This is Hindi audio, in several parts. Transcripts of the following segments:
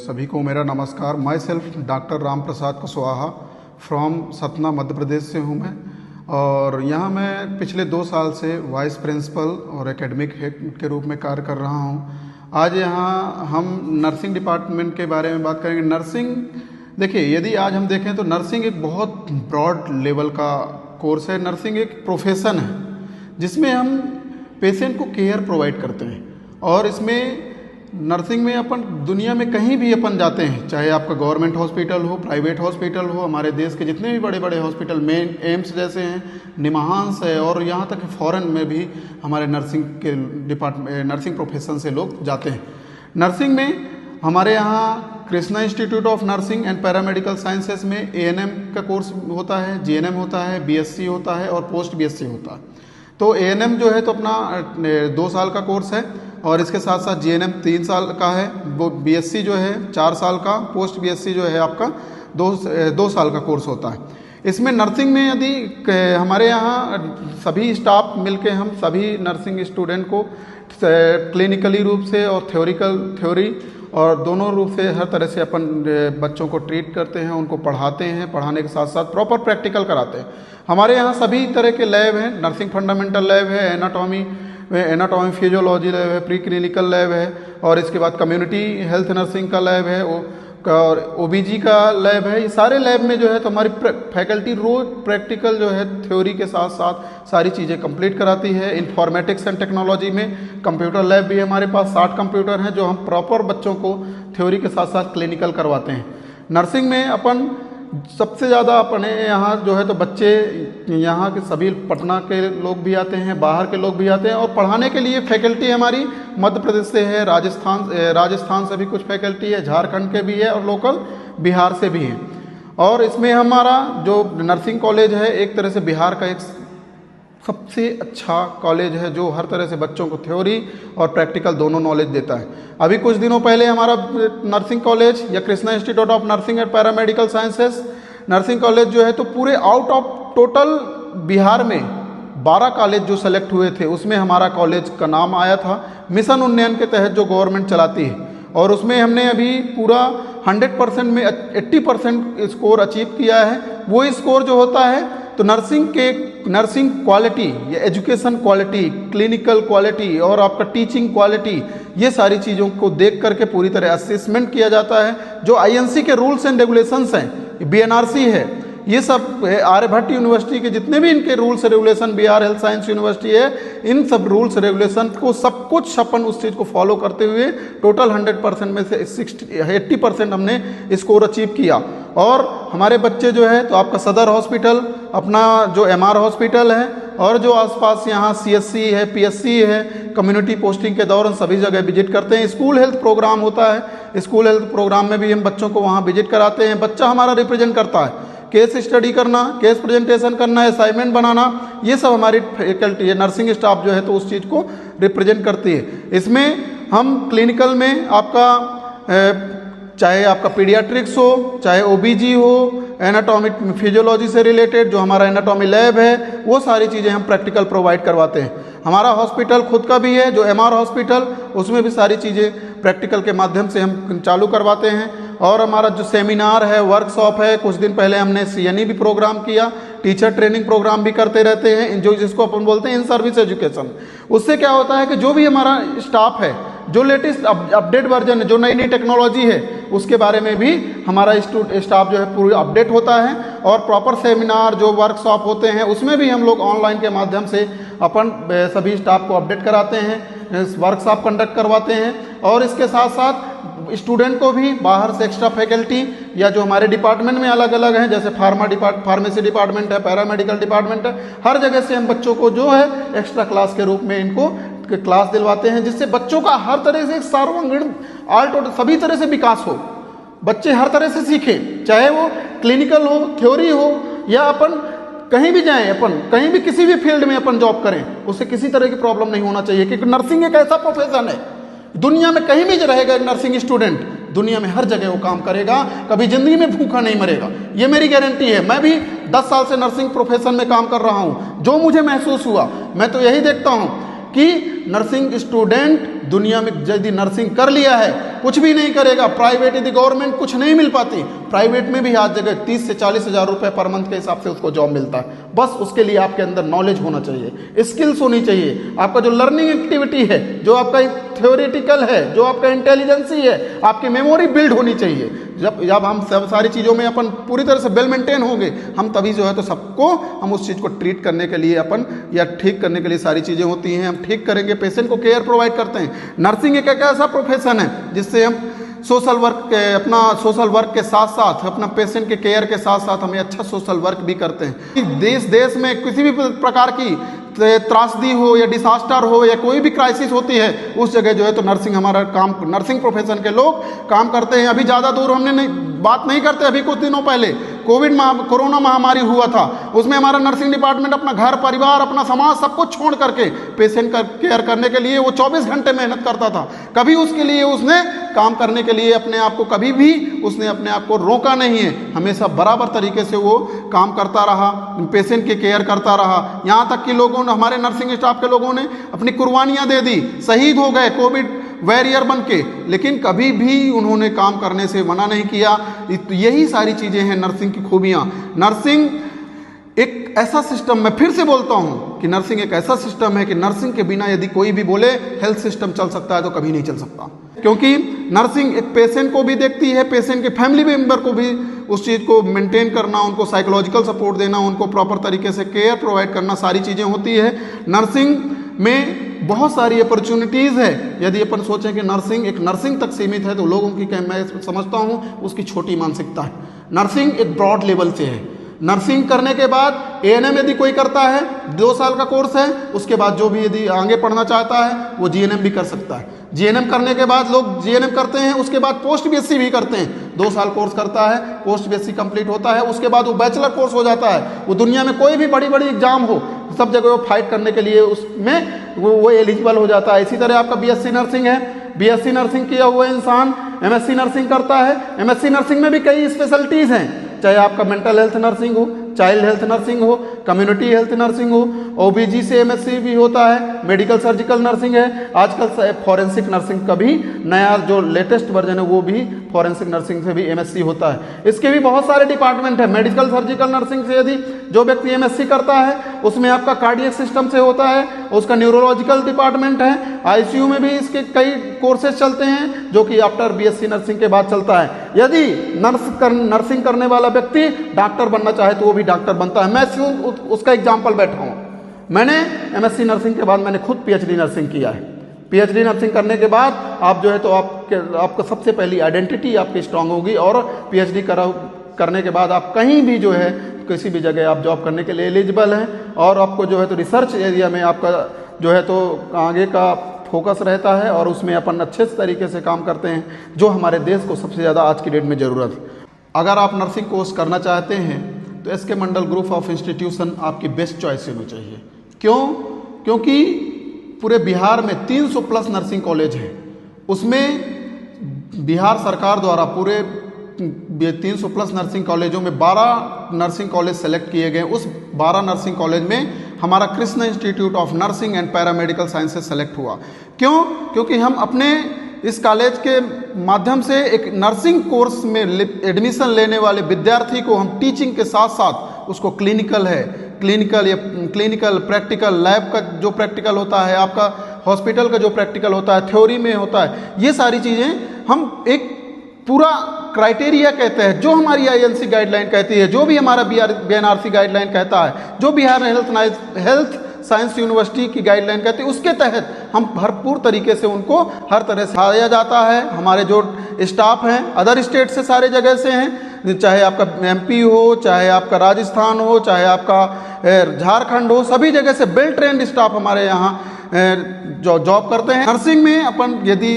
सभी को मेरा नमस्कार। Myself doctor Ram Prasad Kushwaha from Satna Madhya Pradesh से हूँ मैं, और यहाँ मैं पिछले 2 साल से वाइस प्रिंसिपल और एकेडमिक हेड के रूप में कार्य कर रहा हूँ। आज यहाँ हम नर्सिंग डिपार्टमेंट के बारे में बात करेंगे। नर्सिंग, देखिए, यदि आज हम देखें तो नर्सिंग एक बहुत ब्रॉड लेवल का कोर्स है। नर्सिंग एक प्रोफेशन है जिसमें हम पेशेंट को केयर प्रोवाइड करते हैं, और इसमें नर्सिंग में अपन दुनिया में कहीं भी अपन जाते हैं, चाहे आपका गवर्नमेंट हॉस्पिटल हो, प्राइवेट हॉस्पिटल हो, हमारे देश के जितने भी बड़े बड़े हॉस्पिटल में एम्स जैसे हैं, निमहांस है, और यहाँ तक कि फॉरेन में भी हमारे नर्सिंग प्रोफेशन से लोग जाते हैं। नर्सिंग में हमारे यहाँ Krishna institute of nursing and paramedical sciences में ANM का कोर्स होता है, GNM होता है, BSc होता है और पोस्ट BSc होता है। तो ANM जो है तो अपना 2 साल का कोर्स है, और इसके साथ साथ GNM 3 साल का है, वो BSc जो है 4 साल का, पोस्ट BSc जो है आपका 2 साल का कोर्स होता है। इसमें नर्सिंग में यदि हमारे यहाँ सभी स्टाफ मिलके हम सभी नर्सिंग स्टूडेंट को क्लिनिकली रूप से और थ्योरी और दोनों रूप से हर तरह से अपन बच्चों को ट्रीट करते हैं, उनको पढ़ाते हैं, पढ़ाने के साथ साथ प्रॉपर प्रैक्टिकल कराते हैं। हमारे यहाँ सभी तरह के लैब हैं। नर्सिंग फंडामेंटल लैब है, एनाटॉमी फिजियोलॉजी लैब है, प्री क्लिनिकल लैब है, और इसके बाद कम्युनिटी हेल्थ नर्सिंग का लैब है, और OBG का लैब है। ये सारे लैब में जो है तो हमारी फैकल्टी रोज प्रैक्टिकल जो है थ्योरी के साथ साथ सारी चीज़ें कंप्लीट कराती है। इंफॉर्मेटिक्स एंड टेक्नोलॉजी में कंप्यूटर लैब भी हमारे पास 60 कंप्यूटर हैं, जो हम प्रॉपर बच्चों को थ्योरी के साथ साथ क्लिनिकल करवाते हैं। नर्सिंग में अपन सबसे ज़्यादा अपने यहाँ जो है तो बच्चे यहाँ के सभी पटना के लोग भी आते हैं, बाहर के लोग भी आते हैं, और पढ़ाने के लिए फैकल्टी हमारी मध्य प्रदेश से है, राजस्थान से भी कुछ फैकल्टी है, झारखंड के भी है, और लोकल बिहार से भी है। और इसमें हमारा जो नर्सिंग कॉलेज है एक तरह से बिहार का एक सबसे अच्छा कॉलेज है, जो हर तरह से बच्चों को थ्योरी और प्रैक्टिकल दोनों नॉलेज देता है। अभी कुछ दिनों पहले हमारा नर्सिंग कॉलेज या Krishna institute of nursing and paramedical sciences nursing college जो है तो पूरे आउट ऑफ टोटल बिहार में 12 कॉलेज जो सेलेक्ट हुए थे, उसमें हमारा कॉलेज का नाम आया था। मिशन उन्नयन के तहत जो गवर्नमेंट चलाती है, और उसमें हमने अभी पूरा 100% में 80% स्कोर अचीव किया है। वो स्कोर जो होता है तो नर्सिंग क्वालिटी या एजुकेशन क्वालिटी, क्लिनिकल क्वालिटी और आपका टीचिंग क्वालिटी, ये सारी चीज़ों को देख करके पूरी तरह असेसमेंट किया जाता है। जो INC के रूल्स एंड रेगुलेशंस हैं, BNRC है, ये सब आर्यभट्ट यूनिवर्सिटी के जितने भी इनके rules regulation, Bihar health science university है, इन सब रूल्स रेगुलेशन को सब कुछ अपन उस चीज़ को फॉलो करते हुए टोटल 100% में से 80% हमने स्कोर अचीव किया। और हमारे बच्चे जो है तो आपका सदर हॉस्पिटल, अपना जो MR हॉस्पिटल है, और जो आसपास यहाँ CSC है, PSC है, कम्युनिटी पोस्टिंग के दौरान सभी जगह विजिट करते हैं। स्कूल हेल्थ प्रोग्राम होता है, स्कूल हेल्थ प्रोग्राम में भी हम बच्चों को वहाँ विजिट कराते हैं। बच्चा हमारा रिप्रेजेंट करता है, केस स्टडी करना, केस प्रेजेंटेशन करना, असाइनमेंट बनाना, ये सब हमारी फैकल्टी है, नर्सिंग स्टाफ जो है तो उस चीज़ को रिप्रेजेंट करती है। इसमें हम क्लिनिकल में आपका चाहे आपका पीडियाट्रिक्स हो, चाहे OBG हो, एनाटॉमिक फिजियोलॉजी से रिलेटेड जो हमारा एनाटॉमी लैब है, वो सारी चीज़ें हम प्रैक्टिकल प्रोवाइड करवाते हैं। हमारा हॉस्पिटल खुद का भी है, जो MR हॉस्पिटल, उसमें भी सारी चीज़ें प्रैक्टिकल के माध्यम से हम चालू करवाते हैं। और हमारा जो सेमिनार है, वर्कशॉप है, कुछ दिन पहले हमने CNE भी प्रोग्राम किया, टीचर ट्रेनिंग प्रोग्राम भी करते रहते हैं, जो जिसको अपन बोलते हैं इन सर्विस एजुकेशन। उससे क्या होता है कि जो भी हमारा स्टाफ है, जो लेटेस्ट अपडेट वर्जन है, जो नई नई टेक्नोलॉजी है, उसके बारे में भी हमारा स्टाफ जो है पूरी अपडेट होता है। और प्रॉपर सेमिनार जो वर्कशॉप होते हैं, उसमें भी हम लोग ऑनलाइन के माध्यम से अपन सभी स्टाफ को अपडेट कराते हैं, वर्कशॉप कंडक्ट करवाते हैं। और इसके साथ साथ स्टूडेंट को भी बाहर से एक्स्ट्रा फैकल्टी या जो हमारे डिपार्टमेंट में अलग अलग हैं, जैसे फार्मेसी डिपार्टमेंट है, पैरामेडिकल डिपार्टमेंट है, हर जगह से हम बच्चों को जो है एक्स्ट्रा क्लास के रूप में इनको क्लास दिलवाते हैं, जिससे बच्चों का हर तरह से सर्वांगीण सभी तरह से विकास हो, बच्चे हर तरह से सीखें, चाहे वो क्लिनिकल हो, थ्योरी हो, या अपन कहीं भी जाएं, अपन कहीं भी किसी भी फील्ड में अपन जॉब करें, उससे किसी तरह की प्रॉब्लम नहीं होना चाहिए। क्योंकि नर्सिंग एक ऐसा प्रोफेशन है, दुनिया में कहीं भी रहेगा नर्सिंग स्टूडेंट, दुनिया में हर जगह वो काम करेगा, कभी जिंदगी में भूखा नहीं मरेगा, ये मेरी गारंटी है। मैं भी 10 साल से नर्सिंग प्रोफेशन में काम कर रहा हूँ। जो मुझे महसूस हुआ, मैं तो यही देखता हूँ कि नर्सिंग स्टूडेंट दुनिया में यदि नर्सिंग कर लिया है कुछ भी नहीं करेगा, प्राइवेट यदि गवर्नमेंट कुछ नहीं मिल पाती, प्राइवेट में भी आज जगह 30 से 40 हज़ार रुपये पर मंथ के हिसाब से उसको जॉब मिलता है। बस उसके लिए आपके अंदर नॉलेज होना चाहिए, स्किल्स होनी चाहिए, आपका जो लर्निंग एक्टिविटी है, जो आपका थ्योरेटिकल है, जो आपका इंटेलिजेंसी है, आपकी मेमोरी बिल्ड होनी चाहिए। जब हम सब सारी चीज़ों में अपन पूरी तरह से वेल मेंटेन होंगे, हम तभी जो है तो सबको हम उस चीज़ को ट्रीट करने के लिए अपन या ठीक करने के लिए सारी चीज़ें होती हैं, हम ठीक करेंगे, पेशेंट को केयर प्रोवाइड करते हैं। नर्सिंग एक ऐसा प्रोफेशन है जिससे हम सोशल वर्क के साथ साथ अपना पेशेंट के केयर के साथ साथ हमें अच्छा सोशल वर्क भी करते हैं। देश में किसी भी प्रकार की त्रासदी हो या डिसास्टर हो या कोई भी क्राइसिस होती है, उस जगह जो है तो नर्सिंग हमारा काम, नर्सिंग प्रोफेशन के लोग काम करते हैं। अभी ज़्यादा दूर हमने बात नहीं करते, अभी कुछ दिनों पहले कोरोना महामारी हुआ था, उसमें हमारा नर्सिंग डिपार्टमेंट अपना घर परिवार, अपना समाज सब कुछ छोड़ करके पेशेंट का केयर करने के लिए वो 24 घंटे मेहनत करता था। कभी उसके लिए उसने काम करने के लिए अपने आप को, कभी भी उसने अपने आप को रोका नहीं है, हमेशा बराबर तरीके से वो काम करता रहा, पेशेंट की केयर करता रहा। यहाँ तक कि लोगों ने, हमारे नर्सिंग स्टाफ के लोगों ने अपनी कुर्बानियाँ दे दी, शहीद हो गए कोविड वॉरियर बन के, लेकिन कभी भी उन्होंने काम करने से मना नहीं किया। यही सारी चीज़ें हैं नर्सिंग की खूबियाँ। नर्सिंग एक ऐसा सिस्टम, मैं फिर से बोलता हूँ कि नर्सिंग एक ऐसा सिस्टम है कि नर्सिंग के बिना यदि कोई भी बोले हेल्थ सिस्टम चल सकता है तो कभी नहीं चल सकता, क्योंकि नर्सिंग एक पेशेंट को भी देखती है, पेशेंट के फैमिली मेम्बर को भी उस चीज़ को मेंटेन करना, उनको साइकोलॉजिकल सपोर्ट देना, उनको प्रॉपर तरीके से केयर प्रोवाइड करना, सारी चीज़ें होती है। नर्सिंग में बहुत सारी अपॉर्चुनिटीज़ है। यदि अपन सोचें कि नर्सिंग एक नर्सिंग तक सीमित है तो लोगों की, मैं समझता हूँ, उसकी छोटी मानसिकता है। नर्सिंग एक ब्रॉड लेवल से है। नर्सिंग करने के बाद एएनएम यदि कोई करता है, 2 साल का कोर्स है, उसके बाद जो भी यदि आगे पढ़ना चाहता है वो जीएनएम भी कर सकता है। जीएनएम करने के बाद लोग जीएनएम करते हैं, उसके बाद पोस्ट बीएससी भी करते हैं, 2 साल कोर्स करता है, पोस्ट बीएससी कंप्लीट होता है, उसके बाद वो बैचलर कोर्स हो जाता है। वो दुनिया में कोई भी बड़ी बड़ी एग्जाम हो, सब जगह वो फाइट करने के लिए उसमें वो एलिजिबल हो जाता है। इसी तरह आपका बीएससी नर्सिंग है, बीएससी नर्सिंग किया हुआ इंसान एमएससी नर्सिंग करता है। एमएससी नर्सिंग में भी कई स्पेशलिटीज़ हैं, चाहे आपका मेंटल हेल्थ नर्सिंग हो, चाइल्ड हेल्थ नर्सिंग हो, कम्युनिटी हेल्थ नर्सिंग हो, ओबीजी से एमएससी भी होता है, मेडिकल सर्जिकल नर्सिंग है, आजकल फॉरेंसिक नर्सिंग का भी नया जो लेटेस्ट वर्जन है वो भी फॉरेंसिक नर्सिंग से भी एमएससी होता है। इसके भी बहुत सारे डिपार्टमेंट है। मेडिकल सर्जिकल नर्सिंग से यदि जो व्यक्ति एमएससी करता है उसमें आपका कार्डियक सिस्टम से होता है, उसका न्यूरोलॉजिकल डिपार्टमेंट है, आईसीयू में भी इसके कई कोर्सेज चलते हैं जो कि आफ्टर बीएससी नर्सिंग के बाद चलता है। यदि नर्सिंग करने वाला व्यक्ति डॉक्टर बनना चाहे तो वो भी डॉक्टर बनता है। मैं उसका एग्जाम्पल बैठा हूँ। मैंने एमएससी नर्सिंग के बाद मैंने खुद पीएचडी नर्सिंग किया है। पीएचडी नर्सिंग करने के बाद आप जो है तो आपको सबसे पहली आइडेंटिटी आपकी स्ट्रांग होगी, और पीएचडी करने के बाद आप कहीं भी जो है किसी भी जगह आप जॉब करने के लिए एलिजिबल हैं, और आपको जो है तो रिसर्च एरिया में आपका जो है तो आगे का फोकस रहता है, और उसमें अपन अच्छे तरीके से काम करते हैं, जो हमारे देश को सबसे ज़्यादा आज की डेट में ज़रूरत है। अगर आप नर्सिंग कोर्स करना चाहते हैं तो SK Mandal group of institution आपकी बेस्ट चॉइस होनी चाहिए। क्यों? क्योंकि पूरे बिहार में 300 प्लस नर्सिंग कॉलेज हैं, उसमें बिहार सरकार द्वारा पूरे 300 प्लस नर्सिंग कॉलेजों में 12 नर्सिंग कॉलेज सेलेक्ट किए गए। उस 12 नर्सिंग कॉलेज में हमारा Krishna institute of nursing and paramedical sciences select हुआ। क्यों? क्योंकि हम अपने इस कॉलेज के माध्यम से एक नर्सिंग कोर्स में एडमिशन लेने वाले विद्यार्थी को हम टीचिंग के साथ साथ उसको क्लिनिकल प्रैक्टिकल लैब का जो प्रैक्टिकल होता है, आपका हॉस्पिटल का जो प्रैक्टिकल होता है, थ्योरी में होता है, ये सारी चीज़ें हम एक पूरा क्राइटेरिया कहते हैं, जो हमारी आईएलसी गाइडलाइन कहती है, जो भी हमारा बीएनआरसी गाइडलाइन कहता है, जो बिहार हेल्थ साइंस यूनिवर्सिटी की गाइडलाइन कहती है, उसके तहत हम भरपूर तरीके से उनको हर तरह से आया जाता है। हमारे जो स्टाफ हैं अदर स्टेट से सारे जगह से हैं, चाहे आपका एमपी हो, चाहे आपका राजस्थान हो, चाहे आपका झारखंड हो, सभी जगह से वेल ट्रेंड स्टाफ हमारे यहाँ जो जॉब करते हैं। नर्सिंग में अपन यदि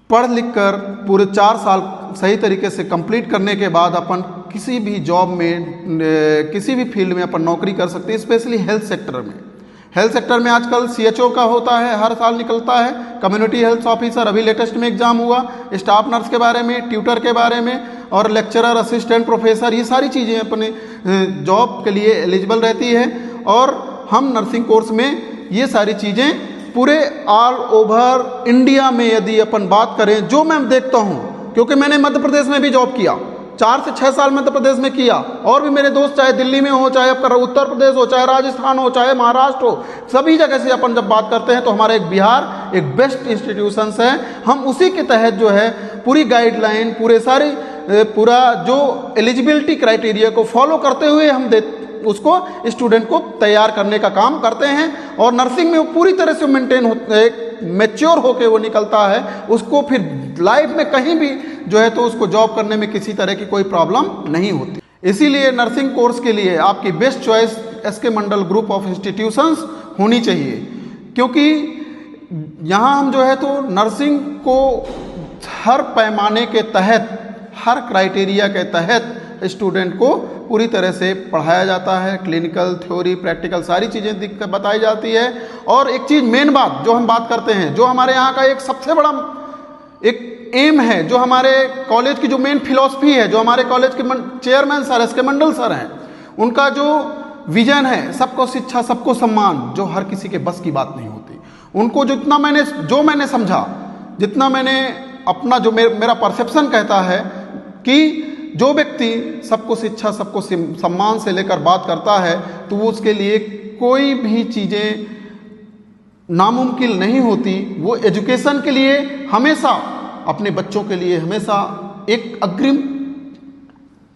पढ़ लिख कर पूरे 4 साल सही तरीके से कंप्लीट करने के बाद अपन किसी भी जॉब में, किसी भी फील्ड में अपन नौकरी कर सकते हैं, स्पेशली हेल्थ सेक्टर में। हेल्थ सेक्टर में आजकल सीएचओ का होता है, हर साल निकलता है, कम्युनिटी हेल्थ ऑफिसर अभी लेटेस्ट में एग्जाम हुआ, स्टाफ नर्स के बारे में, ट्यूटर के बारे में, और लेक्चरर, असिस्टेंट प्रोफेसर, ये सारी चीज़ें अपने जॉब के लिए एलिजिबल रहती है। और हम नर्सिंग कोर्स में ये सारी चीज़ें पूरे ऑल ओवर इंडिया में यदि अपन बात करें, जो मैं देखता हूँ, क्योंकि मैंने मध्य प्रदेश में भी जॉब किया, 4 से 6 साल मध्य प्रदेश में किया, और भी मेरे दोस्त चाहे दिल्ली में हो, चाहे आपका उत्तर प्रदेश हो, चाहे राजस्थान हो, चाहे महाराष्ट्र हो, सभी जगह से अपन जब बात करते हैं तो हमारा एक बिहार एक बेस्ट इंस्टीट्यूशंस है। हम उसी के तहत जो है पूरी गाइडलाइन, पूरा जो एलिजिबिलिटी क्राइटेरिया को फॉलो करते हुए हम उसको स्टूडेंट को तैयार करने का काम करते हैं। और नर्सिंग में वो पूरी तरह से मेंटेन मैच्योर होके वो निकलता है, उसको फिर लाइफ में कहीं भी जो है तो उसको जॉब करने में किसी तरह की कोई प्रॉब्लम नहीं होती। इसीलिए नर्सिंग कोर्स के लिए आपकी best choice SK Mandal group of institutions होनी चाहिए, क्योंकि यहाँ हम जो है तो नर्सिंग को हर पैमाने के तहत, हर क्राइटेरिया के तहत स्टूडेंट को पूरी तरह से पढ़ाया जाता है। क्लिनिकल, थ्योरी, प्रैक्टिकल सारी चीज़ें बताई जाती है। और एक चीज़ मेन बात जो हम बात करते हैं, जो हमारे यहाँ का एक सबसे बड़ा एक एम है, जो हमारे कॉलेज की जो मेन फिलॉसफी है, जो हमारे कॉलेज के चेयरमैन सर, एसके मंडल सर हैं, उनका जो विजन है सबको शिक्षा सबको सम्मान, जो हर किसी के बस की बात नहीं होती। उनको जो मैंने समझा, जितना मैंने अपना जो मेरा परसेप्शन कहता है कि जो व्यक्ति सबको शिक्षा सबको सम्मान से लेकर बात करता है तो वो उसके लिए कोई भी चीज़ें नामुमकिन नहीं होती। वो एजुकेशन के लिए हमेशा, अपने बच्चों के लिए हमेशा एक अग्रिम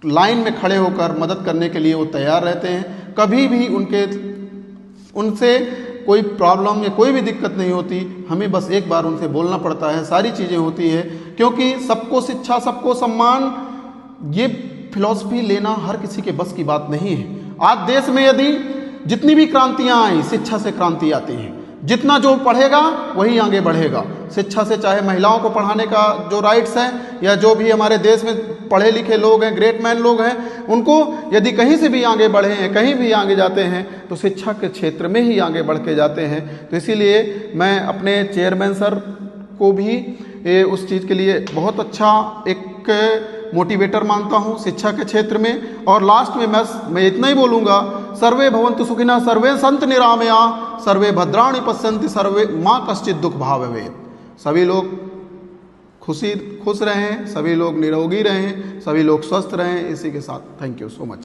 लाइन में खड़े होकर मदद करने के लिए वो तैयार रहते हैं। कभी भी उनसे कोई प्रॉब्लम या कोई भी दिक्कत नहीं होती। हमें बस एक बार उनसे बोलना पड़ता है, सारी चीज़ें होती है, क्योंकि सबको शिक्षा सबको सम्मान, ये फिलॉसफी लेना हर किसी के बस की बात नहीं है। आज देश में यदि जितनी भी क्रांतियां आई, शिक्षा से क्रांति आती है। जितना जो पढ़ेगा वही आगे बढ़ेगा। शिक्षा से, चाहे महिलाओं को पढ़ाने का जो राइट्स हैं, या जो भी हमारे देश में पढ़े लिखे लोग हैं, ग्रेट मैन लोग हैं, उनको यदि कहीं से भी आगे बढ़े हैं, कहीं भी आगे जाते हैं तो शिक्षा के क्षेत्र में ही आगे बढ़ के जाते हैं। तो इसीलिए मैं अपने चेयरमैन सर को भी उस चीज़ के लिए बहुत अच्छा एक मोटिवेटर मानता हूँ शिक्षा के क्षेत्र में। और लास्ट में मैं इतना ही बोलूँगा, सर्वे भवन्तु सुखिनः, सर्वे सन्तु निरामयाः, सर्वे भद्राणि पश्यन्ति, सर्वे मा कश्चित् दुःख भावेत्। सभी लोग खुश रहें, सभी लोग निरोगी रहें, सभी लोग स्वस्थ रहें। इसी के साथ थैंक यू सो मच।